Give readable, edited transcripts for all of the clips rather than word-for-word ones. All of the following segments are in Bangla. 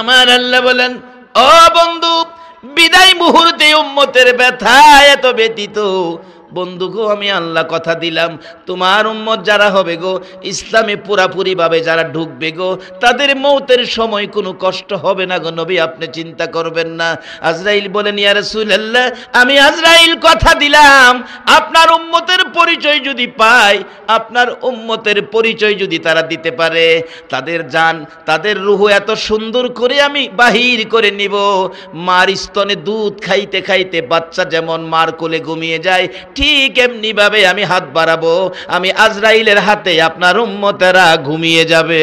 আমার আল্লাহ বলেন, ও বন্ধু, বিদায় মুহূর্তে উম্মতের ব্যথা এত ব্যতীত বন্ধু গো, আমি আল্লাহ কথা দিলাম, তোমার উম্মত যারা হবে গো, ইসলামে পুরাপুরি ভাবে যারা ঢুকবে গো, তাদের মৌতের সময় কোনো কষ্ট হবে না গো নবী, আপনি চিন্তা করবেন না। আজরাইল বলেন, ইয়া রাসূলুল্লাহ, আমি আজরাইল কথা দিলাম, আপনার উম্মতের পরিচয় যদি পায়, আপনার উম্মতের পরিচয় যদি তারা দিতে পারে, তাদের জান, তাদের রূহ এত সুন্দর করে আমি বাহির করে নিব। মার স্তনে দুধ খাইতে খাইতে বাচ্চা যেমন মার কোলে ঘুমিয়ে যায়, ঠিক এমনি ভাবে আমি হাত বাড়াবো, আমি আজরাইলের হাতে আপনার উম্মতেরা ঘুমিয়ে যাবে,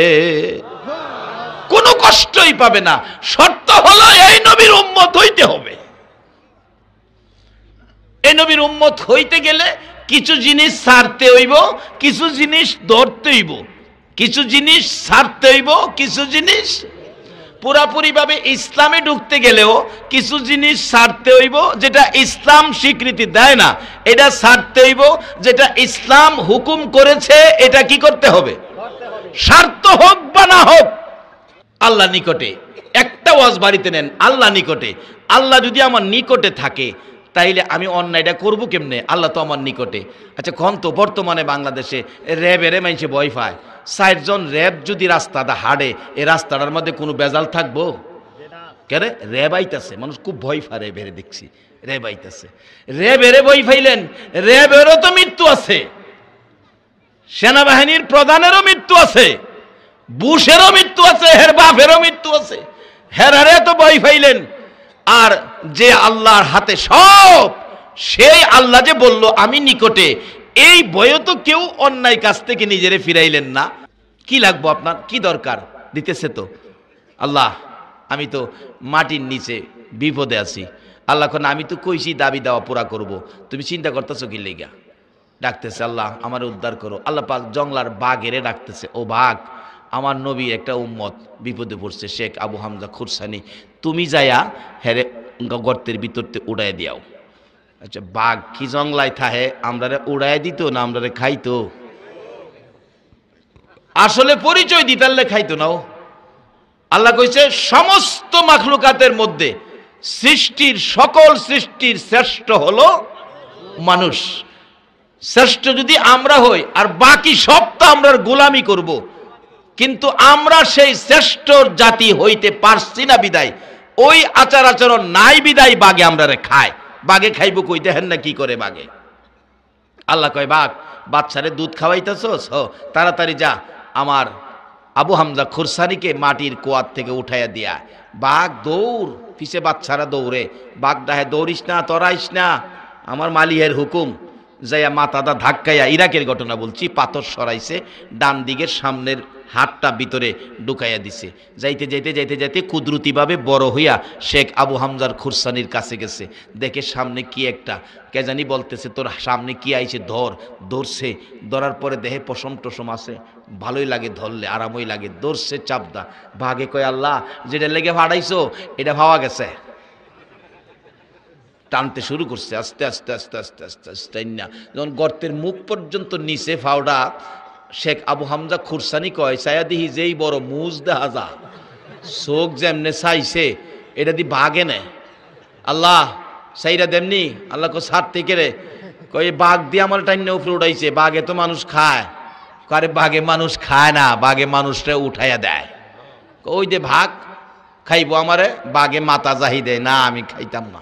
কোনো কষ্টই পাবে না। শর্ত হলো এই নবীর উম্মত হইতে হবে। এই নবীর উম্মত হইতে গেলে কিছু জিনিস ছাড়তে হইব, কিছু জিনিস ধরতে হইব, কিছু জিনিস ছাড়তে হইব, কিছু জিনিস পুরাপুরি ভাবে ইসলামে ঢুকতে গেলেও কিছু জিনিস ছাড়তে হইব, যেটা ইসলাম স্বীকৃতি দেয় না, এটা ছাড়তে হইব। যেটা ইসলাম হুকুম করেছে, এটা কি করতে হবে? স্বার্থ হোক বা না হোক, আল্লাহ নিকটে। একটা ওয়াজ বাড়িতে নেন, আল্লাহ নিকটে। আল্লাহ যদি আমার নিকটে থাকে, তাইলে আমি অন্যায়টা করবো কেমনে? আল্লাহ তো আমার নিকটে। আচ্ছা কন তো, বর্তমানে বাংলাদেশে র্যাবেরে মানুষে ভয় পায়। ৬০ জন র্যাব যদি রাস্তাটা হাঁটে, এই রাস্তাটার মধ্যে কোনো বেজাল থাকবো? কেন? র্যাব আইতাছে, মানুষ খুব ভয় পায় র্যাবেরে, দেখছি র্যাব আইতাছে। র্যাবেরে ভয় পাইলেন, র্যাবেরও তো মৃত্যু আছে, সেনাবাহিনীর প্রধানেরও মৃত্যু আছে, বুশেরও মৃত্যু আছে, হের বাপেরও মৃত্যু আছে, হেরারে তো ভয় পাইলেন। আর যে আল্লাহর হাতে সব, সেই আল্লাহ যে বলল আমি নিকটে, এই ভয়ে তো কেউ অন্যায় কাজ থেকে নিজেরে ফিরাইলেন না। কি লাগবো আপনার? কি দরকার? দিতেছে তো আল্লাহ। আমি তো মাটির নিচে বিপদে আছি, আল্লাহ কোন আমি তো কইছি দাবি দেওয়া পুরা করব, তুমি চিন্তা করতেছো কি লেগা? ডাকতেছে আল্লাহ আমার উদ্ধার করো। আল্লাহ পাক জংলার বাঘেরে ডাকতেছে, ও বাঘ, আমার নবী একটা উম্মত বিপদে পড়ছে, শেখ আবু হামজা খুরসানি, তুমি যায়া হেরে গর্তের ভিতরতে উড়াই দিয়াও। আচ্ছা বাঘ কি জংলায় থাহে, আমরারে উড়াই দিত না আমরারে খাইতো? আসলে পরিচয় দিতারলে খাইতো না। আল্লাহ কইছে সমস্ত মাখলুকাতের মধ্যে সৃষ্টির, সকল সৃষ্টির শ্রেষ্ঠ হলো মানুষ। শ্রেষ্ঠ যদি আমরা হই, আর বাকি সব তো আমরা গোলামি করব, কিন্তু আমরা সেই শ্রেষ্ঠ জাতি হইতে পারছি না বিদায়, ওই আচার আচরণ নাই বিদায় বাঘে আমরা খায়। বাঘে খাইব কই, দেখেন না কি করে বাঘে। আল্লাহ কয় বাঘ, বাচ্চারে দুধ খাওয়াইতেছস, তাড়াতাড়ি যা আমার আবু হামজা খুরসানিকে মাটির কুয়ার থেকে উঠাইয়া দিয়া। বাঘ দৌড়, পিছে বাচ্চারা দৌড়ে। বাঘ ডাহে, দৌড়িস না, তরাইস না, আমার মালিকের হুকুম। যাইয়া মাথাটা ধাক্কাইয়া, ইরাকের ঘটনা বলছি, পাথর সরাইছে, ডান দিকের সামনের হাতটা ভিতরে ঢুকাইয়া দিছে। যাইতে যাইতে যাইতে যাইতে কুদরতিভাবে বড় হইয়া শেখ আবু হামজার খুরসানির কাছে গেছে। দেখে সামনে কি একটা, কে জানি বলতেছে তোর সামনে কি আইছে, ধর। ধরছে, ধরার পরে দেহে পশম টসম আছে, ভালোই লাগে ধরলে, আরামই লাগে। ধরছে চাপদা। ভাগে কয় আল্লাহ যেটা লেগে ভাড়াইছো এটা ভাবা গেছে। টানতে শুরু করছে আস্তে আস্তে আস্তে আস্তে আস্তে আস্তে না, যখন গর্তের মুখ পর্যন্ত নিচে ফাওড়া, শেখ আবু হামজা খুরসানি কয় ছায়া দিহি যেই বড় মুজ দেখা যা, চোখ যেমনে চাইছে এটা দি বাঘে নেয়। আল্লাহ সাইরা দেমনি। আল্লাহ কো সার থেকে রে, কয় বাঘ দিয়ে আমার টাইনে উপরে উঠাইছে, বাঘে তো মানুষ খায়। আরে বাঘে মানুষ খায় না, বাঘে মানুষটা উঠাইয়া দেয়। ওই যে ভাগ খাইবো আমারে, বাঘে মাথা জাহি দেয় না, আমি খাইতাম না।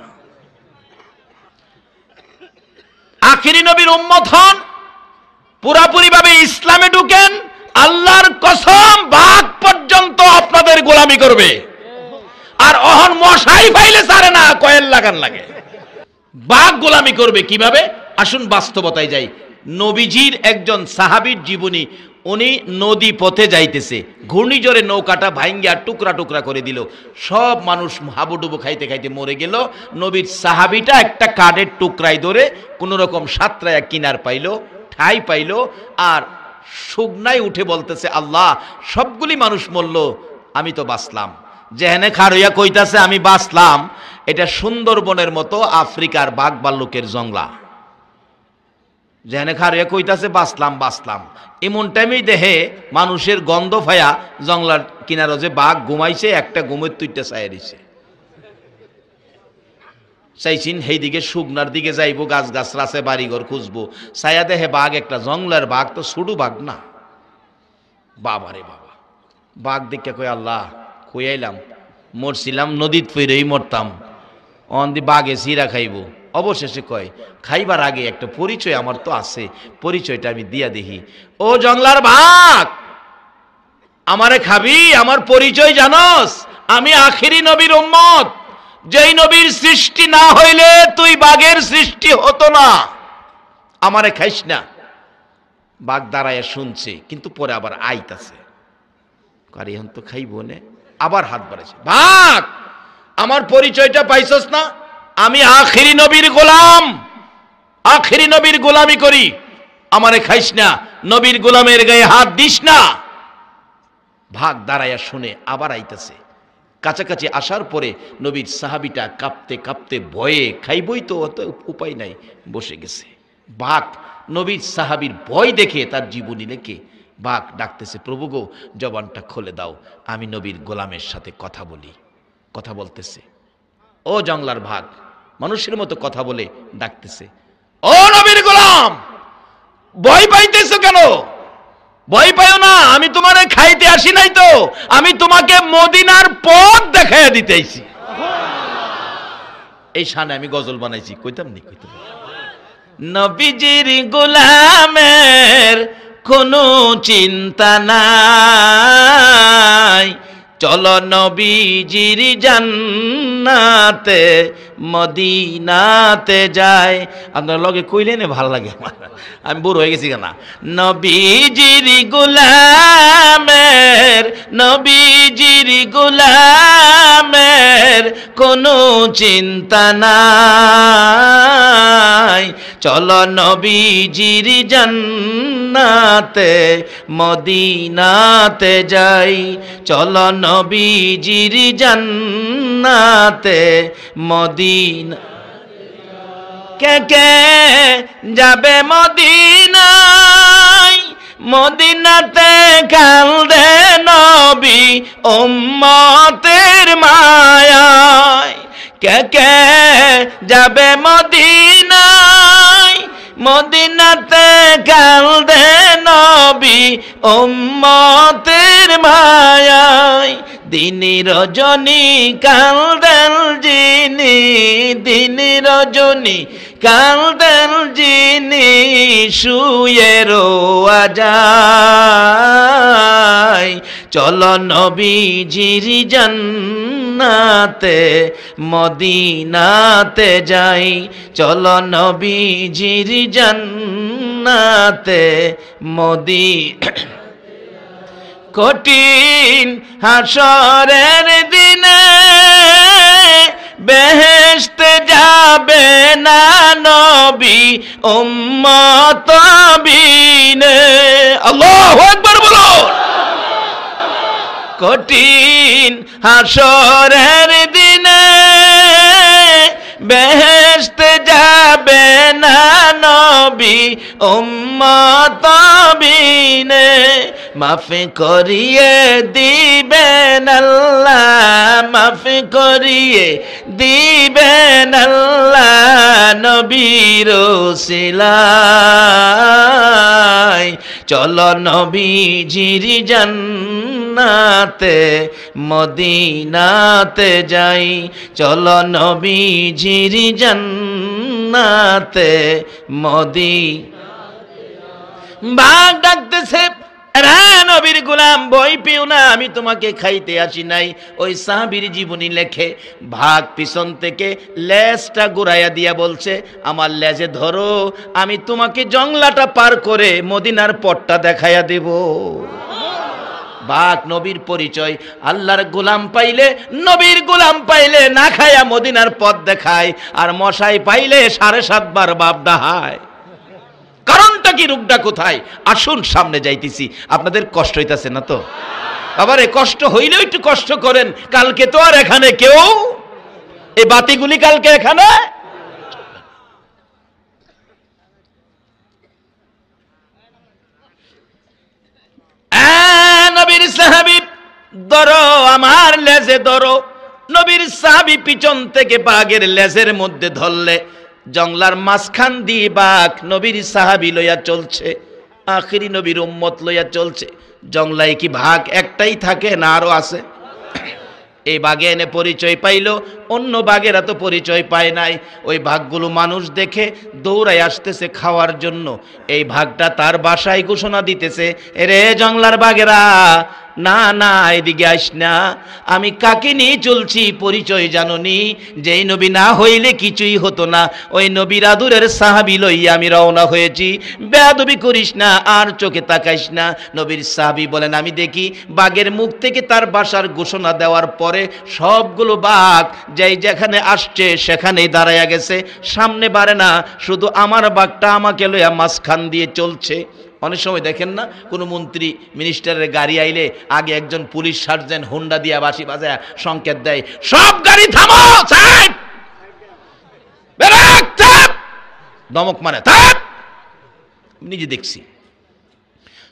আখিরি নবীর উম্মত হন, পুরাপুরি ভাবে ইসলামে ঢুকেন, আল্লাহর কসম বাঘ পর্যন্ত আপনাদের গোলামি করবে। আর অহন মশাই পাইলে সারে না, কয়েল লাগান লাগে। বাঘ গোলামি করবে কিভাবে? আসুন বাস্তবতায় যাই। নবীজির একজন সাহাবীর জীবনী, উনি নদী পথে যাইতেছে, ঘূর্ণিঝড়ে নৌকাটা ভাঙ্গিয়া টুকরা টুকরা করে দিল, সব মানুষ হাবুডুবু খাইতে খাইতে মরে গেল। নবীর সাহাবীটা একটা কাঠের টুকরাই ধরে কোন রকম সাতরায়া কিনার পাইল, ঠাই পাইল, আর শুকনায় উঠে বলতেছে আল্লাহ সবগুলি মানুষ মরল, আমি তো বাঁচলাম। যেহেনে খারইয়া কইতাছে আমি বাঁচলাম, এটা সুন্দরবনের মতো আফ্রিকার বাঘ ভাল্লুকের জংলা। যেখানে খারে কইতাছে বাঁচলাম বাঁচলাম, এমন টাইমেই দেহে মানুষের গন্ধ ফায়া জঙ্গলার কিনারো যে বাঘ ঘুমাইছে, একটা ঘুমের তুইটা চাইয়া দিছে। চাইছিন সেই দিকে শুকনার দিকে যাইবো, গাছ গাছ রাছে বাড়িঘর খুঁজবো, ছায়া দেহে বাঘ একটা, জঙ্গলার বাঘ তো ছোট বাঘ না। বাবারে বাবা, বাঘ দেখে কই আল্লাহ কই আইলাম, মরছিলাম নদীত ফিরেই মরতাম, অন্দি বাঘে চিরা খাইব। অবশেষে কয় খাইবার আগে একটা পরিচয় আমার তো আছে, পরিচয়টা আমি দিয়া দেখি। ও জঙ্গলার বাঘ, আমারে খাবি? আমার পরিচয় জানস? আমি আখিরি নবীর উম্মত, যেই নবীর সৃষ্টি না হইলে তুই বাঘের সৃষ্টি হতো না, আমারে খাইস না। বাঘ দাঁড়ায় শুনছে, কিন্তু পরে আবার আইতাছে, কারি এখন তো খাইব নে, আবার হাত বাড়াইছে। বাঘ, আমার পরিচয়টা পাইছস না? আমি আখিরি নবীর গোলাম, আখিরি নবীর গোলামি করি, আমারে খাইস না, নবীর গোলামের গায়ে হাত দিস না। ভাগ দাঁড়াইয়া শুনে আবার আইতাছে, কাছাকাছি আসার পরে নবীর সাহাবিটা কাঁপতে কাঁপতে ভয়ে, খাইবই তো অত উপায় নাই, বসে গেছে। বাঘ নবীর সাহাবির ভয় দেখে তার জীবনী লেখে বাঘ ডাকতেছে, প্রভু গো জবানটা খুলে দাও, আমি নবীর গোলামের সাথে কথা বলি। কথা বলতেছে, ও জঙ্গলার ভাগ মানুষের মতো কথা বলে ডাকতেছে, ও নবীর গোলাম, ভয় পাইতেছো কেন? ভয় পাইও না, আমি তোমারে খাইতে আসি নাই তো, আমি তোমাকে মদিনার পথ দেখাইয়া দিতে আইছি। এই শানে আমি গজল বানাইছি, কইতাম নি? কইতাম। নবীজির গোলামের কোনো চিন্তা নাই, চলো নবীজির জান্নাতে মদিনাতে যায়। আপনার লগে কইলে না ভালো লাগে আমার, আমি বুড়ো হয়ে গেছি কেনা। নবীজির গোলামের, নবীজির গোলামের কোনো চিন্তা নাই, চলো নবীজির জান্নাতে মদিনাতে যাই, চলো নবীজির জান্নাতে মদিনা। কে কে যাবে মদিনায়, মদিনাতে কান্দে নবী উম্মতের মায়ায়। কে কে যাবে মদিনায়, মদিনাতে কান্দে নবী উম্মতের মায়ায়। দিনী রজনী কান্দেন যিনি, দিনী রজনী কান্দেন যিনি, শুয়ে রোয়া যায়, চলো নবীজির জান্নাতে মদিনাতে যাই, চলো নবীজির জান্নাতে কঠিন হাসরের দিনে বেহেশতে যাবে না নবী উম্মত বিনে। আল্লাহু আকবার বলো। কঠিন হাসরের দিনে বেহেশতে যাবে না নবী উম্মত বিনে। মাফ করিয়ে দিবেন আল্লাহ, মাফ করিয়ে দিবেন আল্লাহ নবীর ওসিলায়, চলো নবীজির জান্নাতে মদিনাতে যাই, চলো নবীজির জান্নাতে বাঘ ডাকতেছে, রে নবীর গোলাম ভয় পেও না, আমি তোমাকে খাইতে আসি নাই। ওই সাহাবীর জীবনী লেখে ভাগ পিছন থেকে লেজটা ঘুরাইয়া দিয়া বলছে, আমার লেজে ধরো, আমি তোমাকে জংলাটা পার করে মদিনার পথটা দেখাইয়া দেব। বাঘ নবীর পরিচয়, আল্লাহর গোলাম পাইলে, নবীর গোলাম পাইলে না খায়া মদিনার পথ দেখায়, আর মশাই পাইলে 7.5 বার বাপ ডাহায়। কারণটা কি, রূপটা কোথায়? আসুন সামনে যাইতেছি। আপনাদের কষ্ট হইতাছে না তো? আবার কষ্ট হইলেও একটু কষ্ট করেন, কালকে তো আর এখানে কেউ, এই বাতিগুলি কালকে এখানে। সাহাবী ধরো, আমার লেজে ধরো। নবীর সাহাবী পিছন থেকে বাঘের লেজের মধ্যে ধরলে জংলার মাঝখান দিয়ে বাঘ নবীর সাহাবী লইয়া চলছে, আখিরি নবীর উম্মত লইয়া চলছে। জংলায় কি ভাগ একটাই থাকে না আরো আছে? এই বাঘে এনে পরিচয় পাইল, অন্য বাঘেরা তো পরিচয় পায় নাই। ওই বাঘগুলো মানুষ দেখে দৌড়ায় আসতেছে খাওয়ার জন্য। এই বাঘটা তার বাসায় ঘোষণা দিতেছে, এরে জংলার বাঘেরা, না না এদিকে আইস না, আমি কাকে নিয়ে চলছি পরিচয় জানোনি? যেই নবী না হইলে কিছুই হতো না, ওই নবীর আদুরের সাহাবী লইয়া আমি রওনা হয়েছি, বেয়াদবি করিস না, আর চোখে তাকাইস না। নবীর সাহাবী বলেন, আমি দেখি বাঘের মুখ থেকে তার বাসার ঘোষণা দেওয়ার পরে সবগুলো বাঘ যেই যেখানে আসছে সেখানেই দাঁড়াইয়া গেছে, সামনে বাড়ে না, শুধু আমার বাঘটা আমাকে লইয়া মাঝখান দিয়ে চলছে। অনেক সময় দেখেন না, কোনো মন্ত্রী মিনিস্টারের গাড়ি আইলে আগে একজন পুলিশ সার্জেন্ট হুন্ডা দিয়া বাঁশি বাজায় সংকেত দেয়, সব গাড়ি থামো, সাইড ব্রেক, থাম, দমক মানে থাম। নিজে দেখছি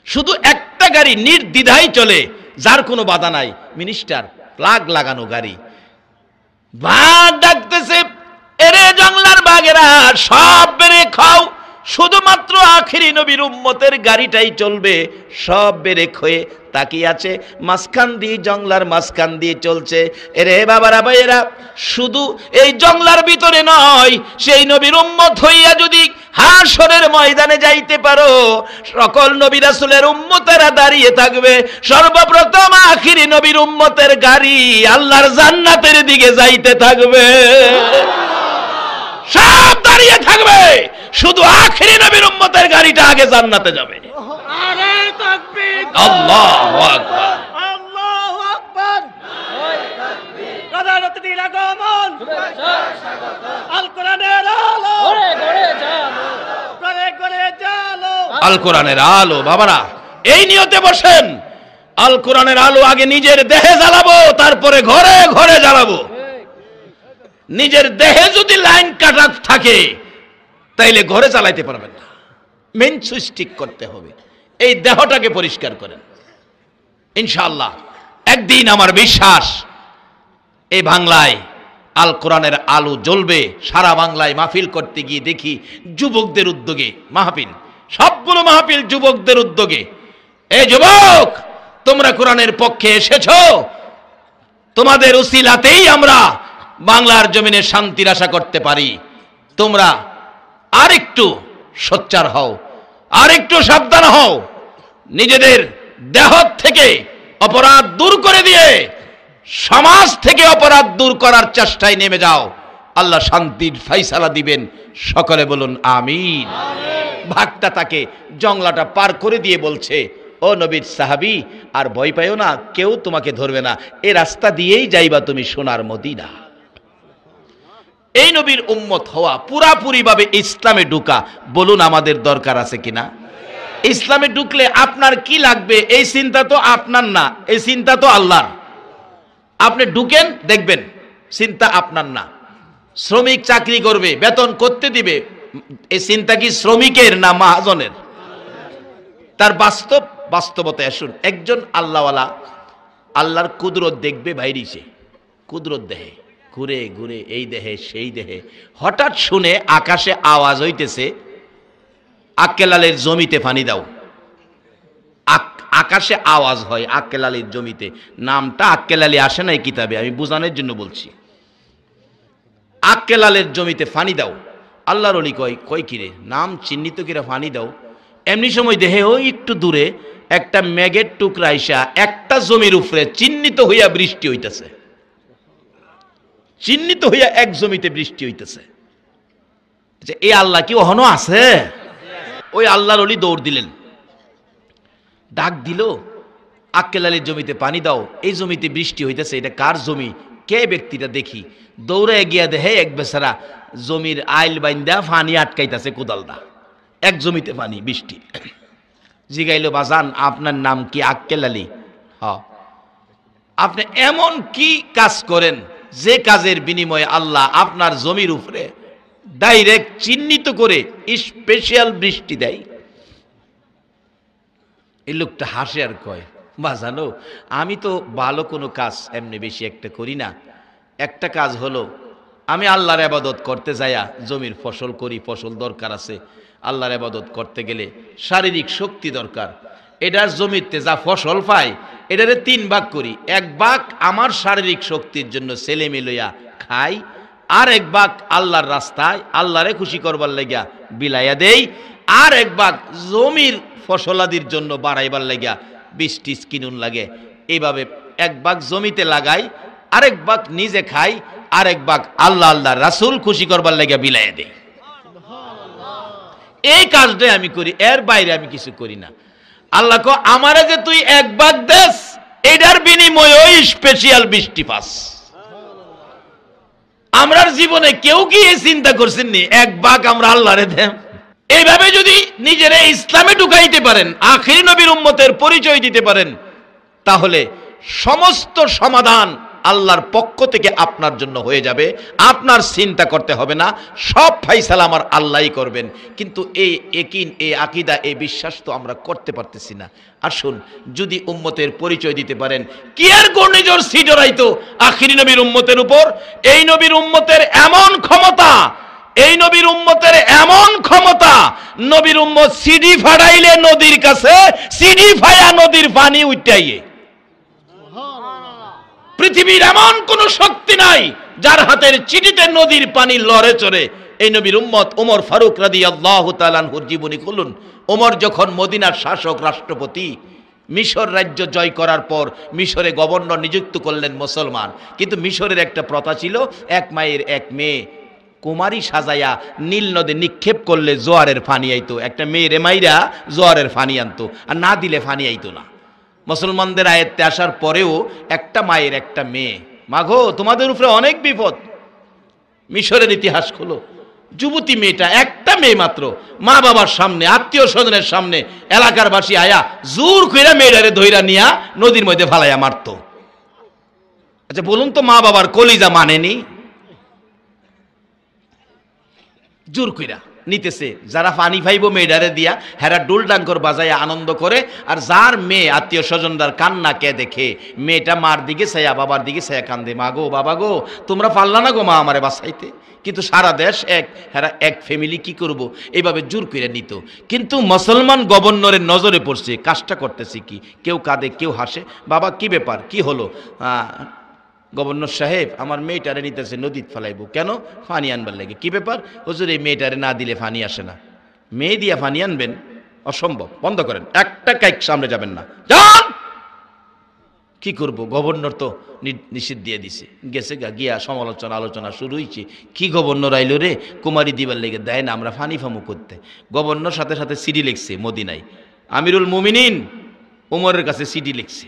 শুধু একটা গাড়ি নির্দ্বিধায় চলে, যার কোনো বাধা নাই, মিনিস্টার প্লাগ লাগানো গাড়ি। বাঘ ডাকতেছে, এরে জংলার বাঘেরা, সব বেড়ে খাও, শুধুমাত্র আখিরি নবীর উম্মতের গাড়িটাই চলবে। সব বেরেক হয়ে তাকিয়ে আছে, মাঝখান দিয়ে জংলার মাঝখান দিয়ে চলছে। এরে বাবারা ভাইয়েরা, শুধু এই জংলার ভিতরে নয়, সেই নবীর উম্মত হইয়া যদি হাশরের ময়দানে যাইতে পারো, সকল নবী রাসূলের উম্মতেরা দাঁড়িয়ে থাকবে, সর্বপ্রথম আখিরি নবীর উম্মতের গাড়ি আল্লাহর জান্নাতের দিকে যাইতে থাকবে, সব দাঁড়িয়ে থাকবে, শুধু আখিরি নবীর উম্মতের গাড়িটা আগে জান্নাতে যাবে। নারে তাকবীর, আল্লাহু আকবার, আল্লাহু আকবার। প্রধানমন্ত্রী দিল আগমন, আল কোরআনের আলো, ঘরে ঘরে জালো, ঘরে ঘরে জালো, আল কোরআনের আলো। বাবারা, এই নিয়তে বসেন, আল কোরআনের আলো আগে নিজের দেহে জ্বালাবো, তারপরে ঘরে ঘরে জ্বালাবো। নিজের দেহে যদি লাইন কাটা থাকে তাইলে ঘরে চালাইতে পারবেন না। মেইন সুইচ ঠিক করতে হবে, এই দেহটাকে পরিষ্কার করেন। ইনশাআল্লাহ একদিন আমার বিশ্বাস এই বাংলায় আল কোরআনের আলো জ্বলবে। সারা বাংলায় মাহফিল করতে গিয়ে দেখি যুবকদের উদ্যোগে মাহফিল, সবগুলো মাহফিল যুবকদের উদ্যোগে। এই যুবক, তোমরা কোরআনের পক্ষে এসেছো, তোমাদের উসিলাতেই আমরা বাংলার জমিনে শান্তির আশা করতে পারি। তোমরা আরেকটু সোচ্চার হও, আরেকটু সাবধান হও, নিজেদের দেহ থেকে অপরাধ দূর করে দিয়ে সমাজ থেকে অপরাধ দূর করার চেষ্টায় নেমে যাও। আল্লাহ শান্তির ফয়সালা দিবেন, সকলে বলুন আমিন। ভাগটা তাকে জংলাটা পার করে দিয়ে বলছে, ও নবীর সাহাবী, আর ভয় পাইও না, কেউ তোমাকে ধরবে না, এই রাস্তা দিয়েই যাইবা তুমি সোনার মদিনা। এই নবীর উম্মত হওয়া, পুরাপুরি ভাবে ইসলামে ঢুকা, বলুন আমাদের দরকার আছে কিনা? ইসলামে ঢুকলে আপনার কি লাগবে এই চিন্তা তো আপনার না, এই চিন্তা তো আল্লাহর। আপনি ঢুকেন, দেখবেন চিন্তা আপনার না। শ্রমিক চাকরি করবে, বেতন করতে দিবে, এই চিন্তা কি শ্রমিকের না মহাজনের? তার বাস্তবতায় আসুন। একজন আল্লাহওয়ালা আল্লাহর কুদরত দেখবে, বাইরেছে কুদরত দেহে, ঘুরে ঘুরে এই দেহে সেই দেহে, হঠাৎ শুনে আকাশে আওয়াজ হইতেছে, আক্কেলালের জমিতে পানি দাও। আকাশে আওয়াজ হয় আক্কেলালের জমিতে, নামটা আক্কেলালি আসে নাই কিতাবে, আমি বোঝানোর জন্য বলছি। আক্কেলালের জমিতে পানি দাও। আল্লাহর ওলি কয় কিরে, নাম চিহ্নিত কিরা পানি দাও। এমনি সময় দেহে ওই একটু দূরে একটা মেঘের টুকরা আইসা একটা জমির উপরে চিহ্নিত হইয়া বৃষ্টি হইতেছে, চিহ্নিত হইয়া এক জমিতে বৃষ্টি হইতেছে। এই আল্লাহ কি ওহনো আছে? ওই আল্লাহর ওলি দৌড় দিলেন, ডাক দিল, আক্কেলালের জমিতে পানি দাও, এই জমিতে বৃষ্টি হইতেছে, এটা কার জমি, কে ব্যক্তিটা দেখি। দৌড়ে গিয়া দেহে এক বেচারা জমির আইল বাইন্দা পানি আটকাইতেছে কোদাল দা, এক জমিতে পানি বৃষ্টি। জিগাইল, বাজান আপনার নাম কি? আক্কেল আলী। হ্যাঁ। আপনি এমন কি কাজ করেন যে কাজের বিনিময়ে আল্লাহ আপনার জমির উপরে ডাইরেক্ট চিহ্নিত করে স্পেশাল বৃষ্টি দেয়? এই লোকটা হাসে আর কয়, বাজানো আমি তো ভালো কোনো কাজ এমনি বেশি একটা করি না। একটা কাজ হলো আমি আল্লাহর ইবাদত করতে যাইয়া জমির ফসল করি, ফসল দরকার আছে। আল্লাহর ইবাদত করতে গেলে শারীরিক শক্তি দরকার। এটার জমিতে যা ফসল পাই এটারে 3 ভাগ করি। 1 ভাগ আমার শারীরিক শক্তির জন্য ছেলে মিলইয়া খাই, আর 1 ভাগ আল্লাহর রাস্তায় আল্লাহরে খুশি করবার লাগিয়া বিলাইয়া দেই, আর 1 ভাগ জমির ফসলাদির জন্য বাড়াইবার লাগিয়া বৃষ্টি কিনুন লাগে। এইভাবে 1 ভাগ জমিতে লাগাই, আরেক ভাগ নিজে খাই, আরেক ভাগ আল্লাহ আল্লাহ রাসূল খুশি করবার লাগিয়া বিলাইয়া দেই। এই কাজটাই আমি করি, এর বাইরে আমি কিছু করি না। আল্লাহ কো আমারে যে তুই 1 ভাগ দেস, এটার বিনিময়ে ওই স্পেশাল বৃষ্টি পাস। আমরার জীবনে কেউ কি এই চিন্তা করছেন নি 1 ভাগ আমরা আল্লাহরে দেব? এইভাবে যদি নিজেরা ইসলামে ঢুকাইতে পারেন, আখির নবীর উম্মতের পরিচয় দিতে পারেন, তাহলে সমস্ত সমাধান আল্লাহর পক্ষ থেকে আপনার জন্য হয়ে যাবে। আপনার চিন্তা করতে হবে না, সব ফাইসালা আমার আল্লাহই করবেন। কিন্তু এই ইয়াকিন, এই আকীদা, এই বিশ্বাস তো আমরা করতে পারতেছি না। আসুন, যদি উম্মতের পরিচয় দিতে পারেন, কি আর ঘূর্ণিঝড় সিডরাইতো আখির নবীর উম্মতের উপর। এই নবীর উম্মতের এমন ক্ষমতা, এই নবীর উম্মতের এমন ক্ষমতা, নবীর উম্মত সিডি ফাড়াইলে নদীর কাছে, সিডি ফায়া নদীর পানি উঠাইয়ে। পৃথিবীর এমন কোন শক্তি নাই যার হাতের চিঠিতে নদীর পানি লড়ে চড়ে। এই নবীর উম্মত ওমর ফারুক রাদিয়াল্লাহু তাআলা আনহুর জীবনী খুলুন। ওমর যখন মদিনার শাসক রাষ্ট্রপতি, মিশর রাজ্য জয় করার পর মিশরে গভর্নর নিযুক্ত করলেন মুসলমান। কিন্তু মিশরের একটা প্রথা ছিল, 1 মায়ের 1 মেয়ে কুমারী সাজাইয়া নীল নদে নিক্ষেপ করলে জোয়ারের পানি আইতো। একটা মেয়ের মাইরা জোয়ারের পানি আনতো, আর না দিলে পানি আইতো না। মুসলমানদের আয়ত্তে আসার পরেও একটা মায়ের 1 মেয়ে, মাগো তোমাদের উপরে অনেক বিপদ। মিশরের ইতিহাস খোলো, যুবতী মেয়েটা, 1 মেয়ে মাত্র, মা বাবার সামনে, আত্মীয় স্বজনের সামনে এলাকার বাসী আয়া জোর কইরা মেয়েটারে ধইরা নিয়া নদীর মধ্যে ফালাইয়া মারতো। আচ্ছা বলুন তো, মা বাবার কলিজা মানেনি? জোর কইরা নিতেছে। যারা পানি পাইব মেয়েডারে দিয়া, হেরা ডুল ডাঙ্কর বাজাইয়া আনন্দ করে। আর যার মেয়ে আত্মীয় স্বজনদার কান্না কে দেখে, মেয়েটা মার দিকে ছায়া, বাবার দিকে ছায়া কান্দে, মা গো বাবা গো তোমরা পারলা না গো মা আমারে বাঁচাইতে। কিন্তু সারা দেশ এক, হেরা এক ফ্যামিলি কি করব, এইভাবে জোর করে নিত। কিন্তু মুসলমান গভর্নরের নজরে পড়ছে, কাজটা করতেছে কি, কেউ কাঁদে কেউ হাসে। বাবা কি ব্যাপার, কি হলো? গভর্নর সাহেব আমার মেয়েটারে নিতেছে নদীত ফেলাইব। কেন? পানি আনবার লাগে। কি ব্যাপার? হুজুর এই মেয়েটারে না দিলে পানি আসে না। মেয়ে দিয়া পানি আনবেন? অসম্ভব, বন্ধ করেন, একটা কাইক সামনে যাবেন না, যান। কি করব, গভর্নর তো নিষেধ দিয়ে দিছে। গেছে গিয়া সমালোচনা আলোচনা শুরু হয়েছে। কি গভর্নর আইলো রে, কুমারী দিবার লেগে দেয় না, আমরা ফানি ফামু করতে। গভর্নর সাথে সাথে সিডি লিখছে মদিনায়, আমিরুল মুমিনিন ওমরের কাছে সিডি লিখছে।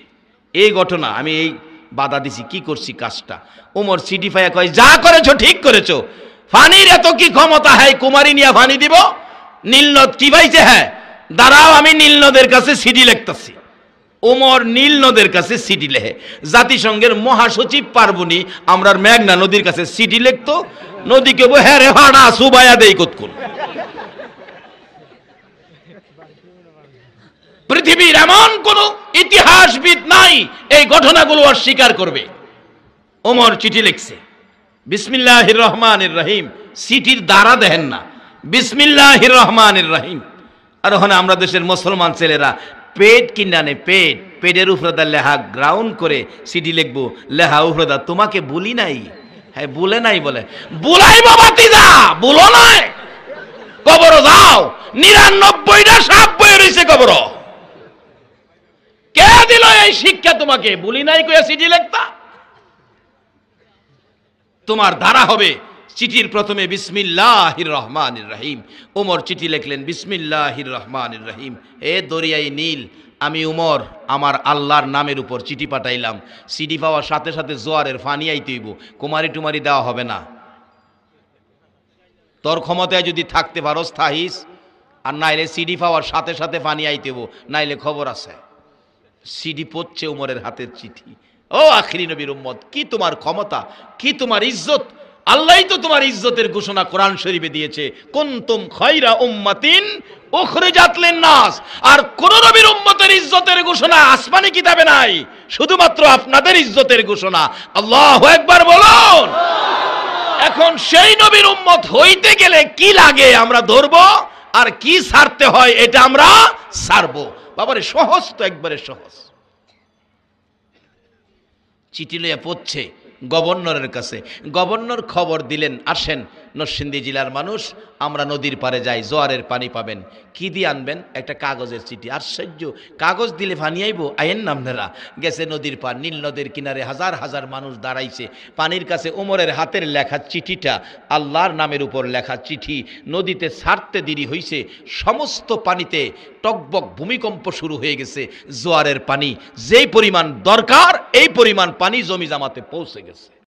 এই ঘটনা আমি এই বাধা দিছি, কি করছি কাজটা। ওমর সিডি ফায়া কয়, যা করেছো ঠিক করেছো। ফানির এত কি ক্ষমতা, হ্যাঁ কুমারী নিয়া ফানি দিব? নীলনদ কি পাইছে? হ্যাঁ দাঁড়াও, আমি নীলনদের কাছে সিডি লিখতেছি। ওমর নীলনদের কাছে সিডি লেখে। জাতিসংঘের মহাসচিব পারবনি আমরার মেঘনা নদীর কাছে সিডি লিখতো, নদীকে হ্যাঁ রে ভাড়া সুবাইয়া দেই কতক্ষণ। পৃথিবীর এমন কোন ইতিহাসবিদ নাই এই ঘটনাগুলো অস্বীকার করবে। ওমর চিঠি লিখছে, বিসমিল্লাহির রহমানির রহিম। চিঠির দ্বারা দেখেন না, বিসমিল্লাহির রহমানির রহিম। আর ওখানে আমরা দেশের মুসলমান ছেলেরা পেট কিনানে পেটের উপরে লেহা গ্রাউন্ড করে চিঠি লিখবো, লেহা উপরে তোমাকে বলি নাই। হ্যাঁ বলে নাই, বলে বুলাই বাবাতি যা বলো নাই, কবর যাও 99টা সাপ বয়ে রয়েছে কবর। কে দিল এই শিক্ষা তোমাকে? বলি নাই কইয়া চিঠি লিখতা? তোমার ধারা হবে চিঠির প্রথমে বিসমিল্লাহির রহমানির রহিম। ওমর চিঠি লিখলেন বিসমিল্লাহির রহমানির রহিম। হে দরিয়াই নীল, আমি উমর আমার আল্লাহর নামের উপর চিঠি পাঠাইলাম। চিঠি পাওয়ার সাথে সাথে জোয়ারের ফানি আইতে হইব, কুমারী টুমারি দেওয়া হবে না। তোর ক্ষমতায় যদি থাকতে পারো থাকিস, আর নাইলে চিঠি পাওয়ার সাথে সাথে পানি আইতে হইব, নাইলে খবর আছে। সিডি পড়ছে উমরের হাতের চিঠি। ও আখিরি নবীর উম্মত, কি তোমার ক্ষমতা, কি তোমার ইজ্জত! আল্লাহই তো তোমার ইজ্জতের ঘোষণা কোরআন শরীফে দিয়েছে, কুনতুম খায়রা উম্মাতিন উখরিজাত লিন-নাস। আর কোন নবীর উম্মতের ইজ্জতের ঘোষণা আসমানি কিতাবে নাই, শুধুমাত্র আপনাদের ইজ্জতের ঘোষণা। আল্লাহু আকবার বলুন। এখন সেই নবীর উম্মত হইতে গেলে কি লাগে আমরা ধরবো, আর কি ছাড়তে হয় এটা আমরা ছাড়বো। বাবারে সহজ তো, একবারে সহজ। চিঠি লইয়া পড়ছে গভর্নরের কাছে। গভর্নর খবর দিলেন, আসেন নরসিংদী জেলার মানুষ, আমরা নদীর পারে যাই, জোয়ারের পানি পাবেন। কি দিয়ে আনবেন? একটা কাগজের চিঠি। আশ্চর্য, কাগজ দিলে পানি আইব? আইন নামনেরা গেছে নদীর পার, নীল নদীর কিনারে হাজার হাজার মানুষ দাঁড়াইছে পানির কাছে। ওমরের হাতের লেখা চিঠিটা, আল্লাহর নামের উপর লেখা চিঠি, নদীতে ছাড়তে দেরি হইছে, সমস্ত পানিতে টকবক ভূমিকম্প শুরু হয়ে গেছে। জোয়ারের পানি যেই পরিমাণ দরকার, এই পরিমাণ পানি জমি জামাতে পৌঁছে গেছে।